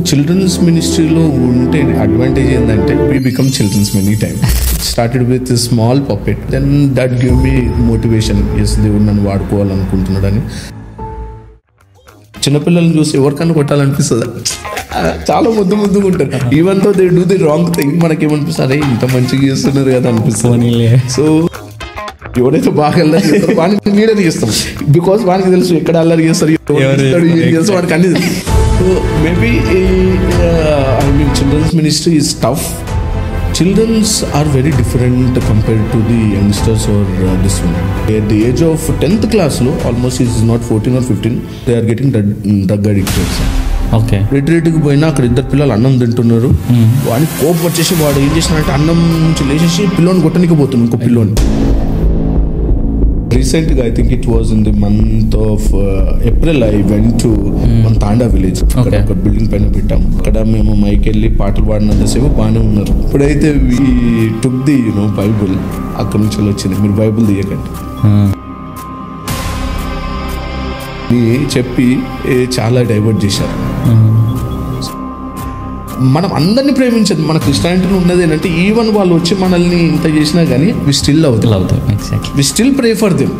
Children's మినిస్ట్రీలో ఉంటే advantage ఏంటంటే we become childrens many time. Started with small puppet, then that give me motivation. Yes, దేవుడు నన్ను వాడుకోవాలనుకుంటున్నాడని. చిన్నపిల్లల్ని చూసి ఎవరికన్నా కొట్టాలనిపిస్తుంది, చాలా ముద్దుగా ఉంటారు. Even though they do the wrong thing, మనకేమనిపిస్తుంది, అరే ఇంత మంచిగా చేస్తున్నారు కదా అనిపిస్తుంది. సో ఎవరైతే బాగా అల్లరి చేస్తారో వానికి నీడే తీస్తాం, బికాస్ వానికి తెలుసు ఎక్కడ అల్లరి చేస్తారు, ఏం తెలుసు వానికి అన్ని తెలుసు. So maybe I mean childrens ministry is tough. Childrens are very different compared to the youngsters or this one. At the age of 10th class, almost is not 14 or 15, they are getting drug addicted. Okay, రిట్రీట్కి పోయినా అక్కడ ఇద్దరు పిల్లలు అన్నం తింటున్నారు, వాడికి కోపం వచ్చేసి వాడు ఏం చేసినాడంటే అన్నం నుంచి లేచేసి పిల్లోని కొట్టడానికి పోతున్నాడు, ఇంకో పిల్లోని. రీసెంట్గా I think it was in the month of April I went to Tanda village. అక్కడ ఒక బిల్డింగ్ పైన పెట్టాము. అక్కడ మేము మైకి వెళ్ళి పాటలు పాడినంతసేపు బాగానే ఉన్నారు. ఇప్పుడైతే వీ టుక్ ది బైబుల్, అక్కడ నుంచి వచ్చింది, మీరు బైబుల్ తీయకండి చెప్పి చాలా డైవర్ట్ చేశారు. మనం అందరినీ ప్రేమించదు. మన క్రిస్టియానిటీలో ఉన్నది ఏంటంటే ఈవెన్ వాళ్ళు వచ్చి మనల్ని ఇంత చేసినా కానీ we still love them, we still pray for them.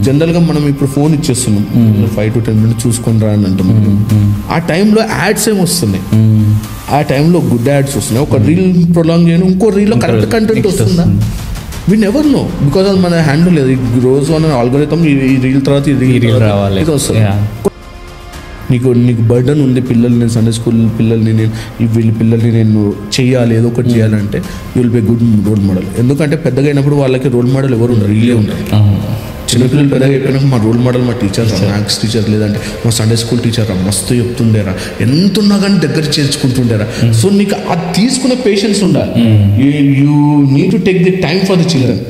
జనరల్గా మనం ఇప్పుడు ఫోన్ ఇచ్చేస్తున్నాం, 5 to 10 minutes చూసుకొని రా అని అంటున్నాం. ఆ టైంలో యాడ్స్ ఏమి వస్తున్నాయి, ఆ టైంలో గుడ్ యాడ్స్ వస్తున్నాయి. ఒక రీల్ ప్రొలాంగ్ చేయను, ఇంకో రీల్లో కరెక్ట్ కంటెంట్ వస్తుందా, వి నెవర్ నో, బికాజ్ అది మన హ్యాండిల్ లేదు. రోజు మన ఆల్గోరిథం ఈ రీల్ తర్వాత ఈ రీల్ రావాలి, ఇది వస్తుంది. నీకు బర్డన్ ఉంది, పిల్లల్ని సండే స్కూల్ పిల్లల్ని వీళ్ళ పిల్లల్ని నేను చెయ్యాలి, ఏదో ఒకటి చేయాలంటే you will be good role model. ఎందుకంటే పెద్దగా అయినప్పుడు వాళ్ళకి రోల్ మోడల్ ఎవరు ఉండరు, వీళ్ళే ఉంటారు. చిన్నపిల్లలు పెద్దగా అయిపోయినాక మా రోల్ మోడల్ మా టీచర్, మ్యాథ్స్ టీచర్, లేదంటే మా సండే స్కూల్ టీచర్ మస్తు చెప్తుండేరా, ఎంతున్నా కానీ దగ్గర చేర్చుకుంటుండేరా. సో నీకు అది తీసుకునే పేషెన్స్ ఉండాలి. You need to take the time for the children.